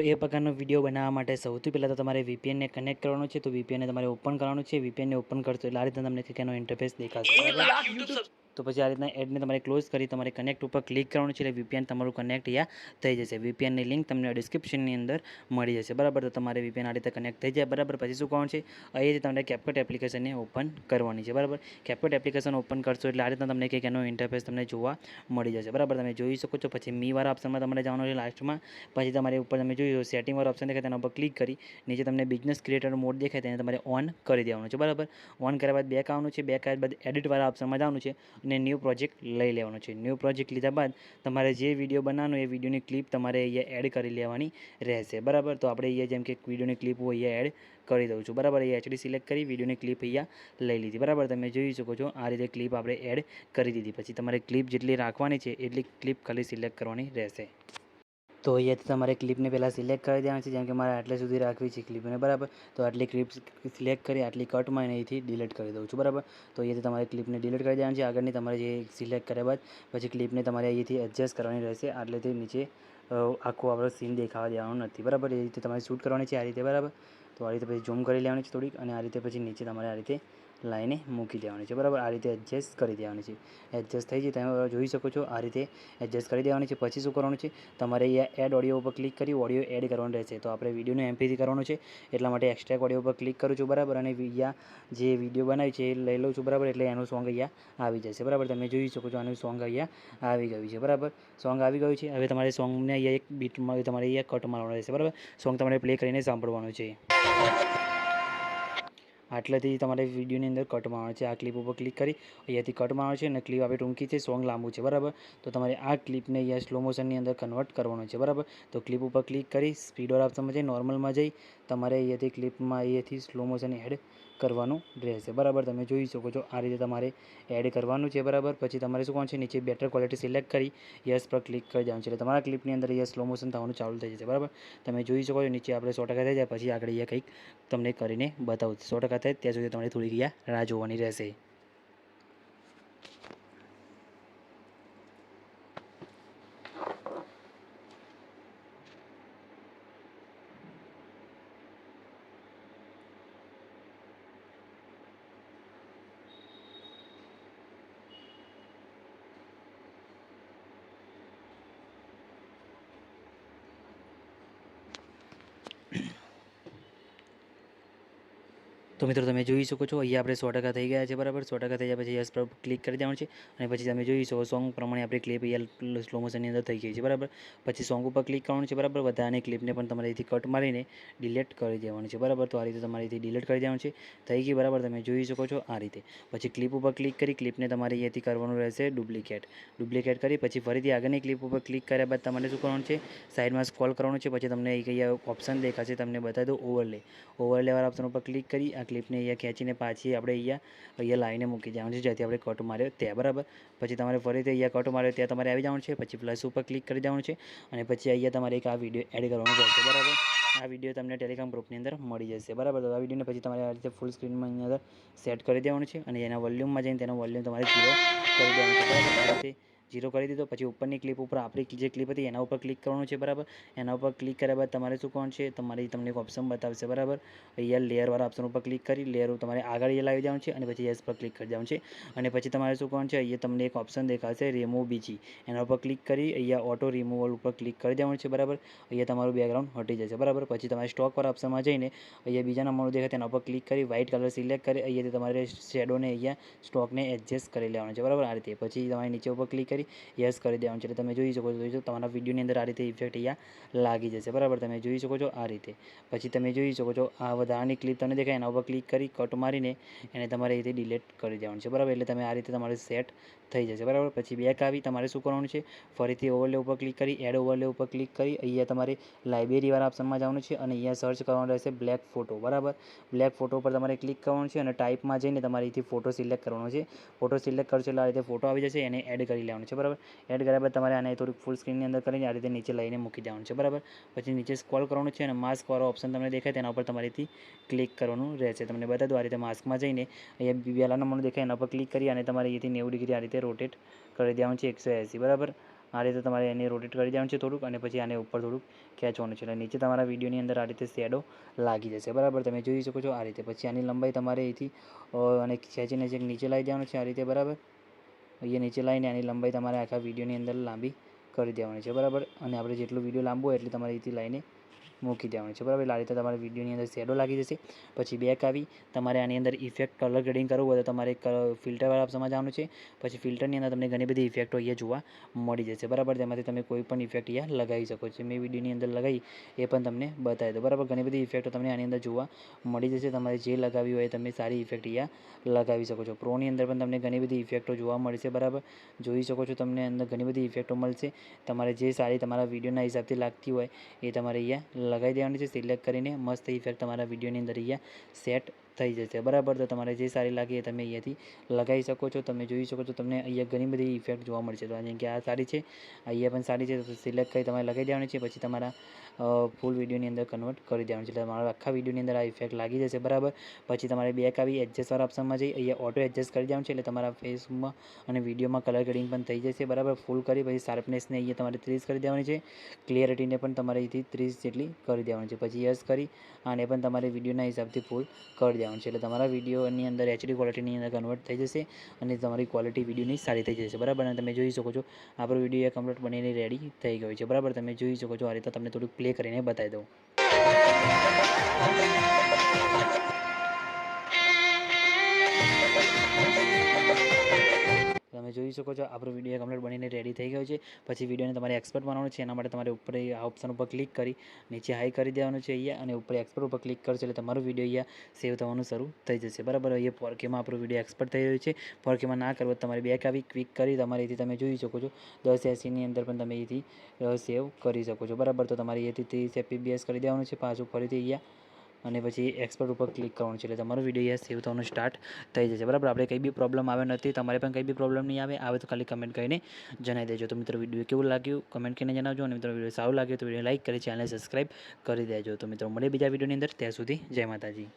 એ પ્રકારનો વિડીયો બનાવવા માટે સૌથી પહેલાં તો તમારે VPN ને કનેક્ટ કરવાનું છે. તો VPN ને તમારે ઓપન કરવાનું છે. VPN ને ઓપન કરશો એટલે આ રીતના તમને કંઈક એનો ઇન્ટરફેસ દેખાશે. તો પછી આ રીતના એડને તમારે ક્લોઝ કરી તમારે કનેક્ટ ઉપર ક્લિક કરવાનું છે એટલે VPN તમારું કનેક્ટ અહીંયા થઈ જશે. VPNની લિંક તમને ડિસ્ક્રિપ્શનની અંદર મળી જશે, બરાબર. તો તમારે VPN આ રીતે કનેક્ટ થઈ જાય, બરાબર. પછી શું કરવાનું છે, અહીંયાથી તમને CapCut એપ્લિકેશનને ઓપન કરવાની છે, બરાબર. CapCut એપ્લિકેશન ઓપન કરશો એટલે આ રીતના તમને કંઈક એનો ઇન્ટરફેસ તમને જોવા મળી જશે, બરાબર. તમે જોઈ શકો છો. પછી મીવાળા ઓપ્શનમાં તમારે જવાનું છે લાસ્ટમાં. પછી તમારે ઉપર તમે જોઈ સેટિંગવાળા ઓપ્શન દેખાય તેના ઉપર ક્લિક કરી નીચે તમને બિઝનેસ ક્રિએટર મોડ દેખાય તેને તમારે ઓન કરી દેવાનું છે, બરાબર. ઓન કર્યા બાદ બેક આવવાનું છે. બેક આવ્યા બાદ એડિટવાળા ઓપ્શનમાં જવાનું છે અને ન્યૂ પ્રોજેક્ટ લઈ લેવાનો છે. ન્યૂ પ્રોજેક્ટ લીધા બાદ તમારે જે વિડીયો બનાવવાનો એ વિડીયોની ક્લિપ તમારે અહીંયા એડ કરી લેવાની રહેશે, બરાબર. તો આપણે અહીંયા જેમ કે વિડીયોની ક્લિપ હું અહીંયા એડ કરી દઉં છું, બરાબર. અહીંયા HD સિલેક્ટ કરી વિડીયોની ક્લિપ અહીંયા લઈ લીધી, બરાબર. તમે જોઈ શકો છો આ રીતે ક્લિપ આપણે એડ કરી દીધી. પછી તમારે ક્લિપ જેટલી રાખવાની છે એટલી ક્લિપ ખાલી સિલેક્ટ કરવાની રહેશે. તો અહીંયાથી તમારે ક્લિપને પહેલાં સિલેક્ટ કરી દેવાની છે. જેમ કે મારે આટલે સુધી રાખવી છે ક્લિપને, બરાબર. તો આટલી ક્લિપ સિલેક્ટ કરી આટલી કટમાં એને અહીંથી ડિલીટ કરી દઉં છું, બરાબર. તો અહીંયાથી તમારે ક્લિપને ડિલીટ કરી દેવાની છે. આગળની તમારે જે સિલેક્ટ કર્યા બાદ પછી ક્લિપને તમારે અહીંયાથી એડજસ્ટ કરવાની રહેશે. આટલેથી નીચે આખું આપણો સીન દેખાવા દેવાનું નથી, બરાબર. એ રીતે તમારે શૂટ કરવાની છે આ રીતે, બરાબર. તો આ રીતે પછી ઝૂમ કરી લેવાની છે થોડીક અને આ રીતે પછી નીચે તમારે આ રીતે લાઈને મૂકી દેવાની છે, બરાબર. આ રીતે એડજસ્ટ કરી દેવાની છે. એડજસ્ટ થઈ જાય તમે જોઈ શકો છો. આ રીતે એડજસ્ટ કરી દેવાની છે. પછી શું કરવાનું છે, તમારે અહીંયા એડ ઓડિયો ઉપર ક્લિક કરી ઓડિયો એડ કરવાનું રહેશે. તો આપણે વિડીયોને MP3 કરવાનું છે એટલા માટે એક્સ્ટ્રેક્ટ ઓડિયો ઉપર ક્લિક કરું છું, બરાબર. અને અહીંયા જે વિડીયો બનાવી છે એ લઈ લઉં છું, બરાબર. એટલે એનું સોંગ અહીંયા આવી જશે, બરાબર. તમે જોઈ શકો છો આનું સોંગ અહીંયા આવી ગયું છે, બરાબર. સોંગ આવી ગયું છે. હવે તમારે સોંગને અહીંયા એક બીટમાં તમારે અહીંયા કટ મારવાનું રહેશે, બરાબર. સોંગ તમારે પ્લે કરીને સાંભળવાનું છે. આટલેથી તમારે વિડીયોની અંદર કટ મારવાનું છે. આ ક્લિપ ઉપર ક્લિક કરી અહીંયાથી કટ મારવાનું છે અને ક્લિપ આપણે ટૂંકી છે, સોંગ લાંબુ છે, બરાબર. તો તમારે આ ક્લિપને અહીંયા સ્લો મોશનની અંદર કન્વર્ટ કરવાનું છે, બરાબર. તો ક્લિપ ઉપર ક્લિક કરી સ્પીડવાળા ઓપ્શનમાં જઈ નોર્મલમાં જઈ તમારે અહીંયાથી ક્લિપમાં અહીંયાથી સ્લો મોશન એડ કરવાનું રહેશે, બરાબર. તમે જોઈ શકો છો આ રીતે તમારે એડ કરવાનું છે, બરાબર. પછી તમારે શું કરવાનું છે, નીચે બેટર ક્વોલિટી સિલેક્ટ કરી યસ પર ક્લિક કરી દેવાનું છે એટલે તમારા ક્લિપની અંદર અહીંયા સ્લો મોશન થવાનું ચાલુ થઈ જશે, બરાબર. તમે જોઈ શકો છો નીચે આપણે 100% થઈ જાય પછી આગળ અહીંયા કંઈક તમને કરીને બતાવું. 100% થાય ત્યાં સુધી તમારે થોડીક અહીંયા રાહ જોવાની રહેશે. તો મિત્રો તમે જોઈ શકો છો અહીંયા આપણે 100% થઈ ગયા છે, બરાબર. 100% થઈ જાય પછી યસ પર ક્લિક કરી દેવાનું છે અને પછી તમે જોઈ શકો સોંગ પ્રમાણે આપણી ક્લિપ અહીંયા સ્લો મોશનની અંદર થઈ ગઈ છે, બરાબર. પછી સોંગ ઉપર ક્લિક કરવાનું છે, બરાબર. વધારાની ક્લિપને પણ તમારે અહીંથી કટ મારીને ડિલીટ કરી દેવાનું છે, બરાબર. તો આ રીતે તમારે અહીંથી ડિલીટ કરી દેવાનું છે. થઈ ગઈ, બરાબર. તમે જોઈ શકો છો આ રીતે. પછી ક્લિપ ઉપર ક્લિક કરી ક્લિપને તમારે અહીંયાથી કરવાનું રહેશે ડુપ્લિકેટ કરી પછી ફરીથી આગળની ક્લિપ ઉપર ક્લિક કર્યા બાદ તમારે શું કરવાનું છે, સાઈડમાં સ્ક્રોલ કરવાનું છે. પછી તમને અહીંયા ઓપ્શન દેખાશે, તમને બતાવી દો ઓવરલેવાળા ઓપ્શન ઉપર ક્લિક કરી આ ક્લિપને અહીંયા ખેંચીને પાછી આપણે અહીંયા લાઈને મૂકી દેવાનું છે જ્યાંથી આપણે કટ માર્યો ત્યાં, બરાબર. પછી તમારે ફરીથી અહીંયા કટ માર્યો ત્યાં તમારે આવી જવાનું છે. પછી પ્લસ ઉપર ક્લિક કરી દેવાનું છે અને પછી અહીંયા તમારે એક આ વિડીયો એડ કરવાનો રહેશે, બરાબર. આ વિડીયો તમને ટેલિગ્રામ ગ્રુપની અંદર મળી જશે, બરાબર. તો આ વિડીયોને પછી તમારે આ રીતે ફૂલ સ્ક્રીનમાં અંદર સેટ કરી દેવાનું છે અને એના વોલ્યુમમાં જઈને તેનો વોલ્યુમ તમારે 0 કરી દેવાનું છે, બરાબર. આ રીતે 0 કરી દીધો. પછી ઉપરની ક્લિપ ઉપર આપણી જે ક્લિપ હતી એના ઉપર ક્લિક કરવાનું છે, બરાબર. એના ઉપર ક્લિક કર્યા બાદ તમારે શું કરવાનું છે, તમને એક ઓપ્શન બતાવશે, બરાબર. અહીંયા લેયરવાળા ઓપ્શન ઉપર ક્લિક કરી લેયર તમારે આગળ અહીંયા લાવી દેવાનું છે અને પછી યસ પર ક્લિક કરી દેવાનું છે અને પછી તમારે શું કરવાનું છે, અહીંયા તમને એક ઓપ્શન દેખાશે રિમૂવ બીજી, એના ઉપર ક્લિક કરી અહીંયા ઓટો રિમૂવલ ઉપર ક્લિક કરી દેવાનું છે, બરાબર. અહીંયા તમારું બેકગ્રાઉન્ડ હટી જશે, બરાબર. પછી તમારે સ્ટોકવાળા ઓપ્શનમાં જઈને અહીંયા બીજા નંબરનું દેખાય તેના ઉપર ક્લિક કરી વ્હાઇટ કલર સિલેક્ટ કરી અહીંયાથી તમારે શેડોને અહીંયા સ્ટોકને એડજસ્ટ કરી લેવાનું છે, બરાબર. આ રીતે પછી તમારે નીચે ઉપર ક્લિક કરી યસ કરી દેવાનું છે એટલે તમે જોઈ શકો છો તમારા વિડીયોની અંદર આ રીતે ઇફેક્ટ અહીંયા લાગી જશે, બરાબર. તમે જોઈ શકો છો આ રીતે. પછી તમે જોઈ શકો છો આ વધારાની ક્લિપ તમને દેખાય એના ઉપર ક્લિક કરી કટ મારીને એને તમારે અહીંથી ડિલીટ કરી દેવાનું છે, બરાબર. એટલે તમે આ રીતે તમારે સેટ થઈ જશે, બરાબર. પછી બેક આવી તમારે શું કરવાનું છે, ફરીથી ઓવરલે ઉપર ક્લિક કરી એડ ઓવરલે ઉપર ક્લિક કરી અહીંયા તમારે લાઇબ્રેરીવાળા ઓપ્શનમાં જવાનું છે અને અહીંયા સર્ચ કરવાનું રહેશે બ્લેક ફોટો, બરાબર. બ્લેક ફોટો પર તમારે ક્લિક કરવાનું છે અને ટાઈપમાં જઈને તમારે અહીંથી ફોટો સિલેક્ટ કરવાનો છે. ફોટો સિલેક્ટ કરશો એટલે આ રીતે ફોટો આવી જશે, એને એડ કરી લેવાનું છે, બરાબર. એડ કર્યા બાદ તમારે આને થોડીક ફૂલ સ્ક્રીનની અંદર કરીને આ રીતે નીચે લઈને મૂકી દેવાનું છે, બરાબર. પછી નીચે સ્ક્રોલ કરવાનું છે અને માસ્કવાળો ઓપ્શન તમને દેખાય તેના ઉપર તમારેથી ક્લિક કરવાનું રહેશે. તમને બતા દો આ રીતે માસ્કમાં જઈને અહીંયા પહેલા નંબરનું દેખાય એના પર ક્લિક કરી અને તમારે અહીંથી 90 ડિગ્રી આ રીતે રોટેટ કરી દેવાનું છે 180, બરાબર. આ રીતે તમારે એને રોટેટ કરી દેવાનું છે થોડુંક, અને પછી આને ઉપર થોડુંક ખેંચવાનું છે. એટલે નીચે તમારા વિડીયોની અંદર આ રીતે શેડો લાગી જશે, બરાબર. તમે જોઈ શકો છો આ રીતે. પછી આની લંબાઈ તમારે અહીંથી અને ખેંચીને ચેક નીચે લાવી દેવાનું છે આ રીતે, બરાબર. અહીંયા નીચે લાવીને આની લંબાઈ તમારે આખા વિડીયોની અંદર લાંબી કરી દેવાની છે, બરાબર. અને આપણે જેટલું વિડીયો લાંબો હોય એટલે તમારે અહીંથી લાઈને મૂકી દેવાનું છે, બરાબર. આ રીતે તમારા વિડીયોની અંદર શેડો લાગી જશે. પછી બેક આવી તમારે આની અંદર ઇફેક્ટ કલર ગ્રેડિંગ કરવું હોય તો તમારે ફિલ્ટરવાળા ઓપ્શનમાં જવાનું છે. પછી ફિલ્ટરની અંદર તમને ઘણી બધી ઇફેક્ટો અહીંયા જોવા મળી જશે, બરાબર. તેમાંથી તમે કોઈ પણ ઇફેક્ટ અહીંયા લગાવી શકો છો. મેં વિડીયોની અંદર લગાવી એ પણ તમને બતાવી દો, બરાબર. ઘણી બધી ઇફેક્ટો તમને આની અંદર જોવા મળી જશે. તમારે જે લગાવી હોય તમે સારી ઇફેક્ટ અહીંયા લગાવી શકો છો. પ્રોની અંદર પણ તમને ઘણી બધી ઇફેક્ટો જોવા મળશે, બરાબર. જોઈ શકો છો તમને અંદર ઘણી બધી ઇફેક્ટો મળશે. તમારે જે સારી તમારા વિડીયોના હિસાબથી લાગતી હોય એ તમારે અહીંયા લગાવી દેવાની છે. સિલેક્ટ કરીને મસ્ત ઇફેક્ટ તમારા વિડીયોની અંદર અહીંયા સેટ થઈ જશે, બરાબર. તો તમારે જે સારી લાગે એ તમે અહીંયાથી લગાવી શકો છો. તમે જોઈ શકો છો તમને અહીંયા ઘણી બધી ઇફેક્ટ જોવા મળશે. તો જેમ કે આ સારી છે, અહીંયા પણ સારી છે, તો સિલેક્ટ કરી તમારે લગાવી દેવાની છે. પછી તમારા ફૂલ વિડીયોની અંદર કન્વર્ટ કરી દેવાનું છે. એટલે તમારા આખા વિડીયોની અંદર આ ઇફેક્ટ લાગી જશે, બરાબર. પછી તમારે બેક આવી એડજસ્ટવાળા ઓપ્શનમાં જઈ અહીંયા ઓટો એડજસ્ટ કરી દેવાનું છે. એટલે તમારા ફેસમાં અને વિડીયોમાં કલર ગ્રેડિંગ પણ થઈ જશે, બરાબર. ફૂલ કરી પછી શાર્પનેસને અહીંયા તમારે 30 કરી દેવાની છે. ક્લિયરિટીને પણ તમારે અહીંથી 30 જેટલી કરી દેવાની છે. પછી યસ કરી આને પણ તમારે વિડીયોના હિસાબથી ફૂલ કરી દેવાનું છે. એટલે તમારા વિડીયોની અંદર HD ક્વોલિટીની અંદર કન્વર્ટ થઈ જશે અને તમારી ક્વોલિટી વિડીયોની સારી થઈ જશે, બરાબર. અને તમે જોઈ શકો છો આપણો વિડીયો કમ્પ્લીટ બનીને રેડી થઈ ગયો છે, બરાબર. તમે જોઈ શકો છો આ રીતે. તમને થોડુંક પ્લે કરીને બતાવી દઉં. તમે જોઈ શકો છો આપણો વિડીયો કમ્પ્લીટ બનીને રેડી થઈ ગયો છે. પછી વિડીયોને તમારે એક્સપોર્ટ બનાવવાનું છે. એના માટે તમારે ઉપર આ ઓપ્શન ઉપર ક્લિક કરી નીચે હાઈ કરી દેવાનું છે અહીંયા, અને ઉપર એક્સપોર્ટ ઉપર ક્લિક કરશો એટલે તમારો વિડીયો અહીંયા સેવ થવાનું શરૂ થઈ જશે, બરાબર. અહીંયા 4Kમાં આપણો વિડીયો એક્સપોર્ટ થઈ રહ્યો છે. 4Kમાં ના કરવો તમારે બેક આવી ક્લિક કરી તમારે અહીંથી તમે જોઈ શકો છો 1080ની અંદર પણ તમે અહીંથી સેવ કરી શકો છો, બરાબર. તો તમારે અહીંથી 30 fps કરી દેવાનું છે. પાછું ફરીથી અહીંયા અને પછી એક્સપોર્ટ ઉપર ક્લિક કરવાનું છે. એટલે તમારો વિડીયો અહીંયા સેવ થવાનું સ્ટાર્ટ થઈ જશે, બરાબર. આપણે કંઈ બી પ્રોબ્લેમ આવે નથી, તમારે પણ કંઈ બી પ્રોબ્લેમ નહીં આવે તો ખાલી કમેન્ટ કરીને જણાવી દેજો. તો મિત્રો વિડીયો કેવું લાગ્યું કમેન્ટ કરીને જણાવજો. અને મિત્રો વિડીયો સારું લાગ્યું તો વિડીયો લાઈક કરી ચેનલ સબસ્ક્રાઈબ કરી દેજો. તો મિત્રો મળીએ બીજા વિડીયોની અંદર. ત્યાં સુધી જય માતાજી.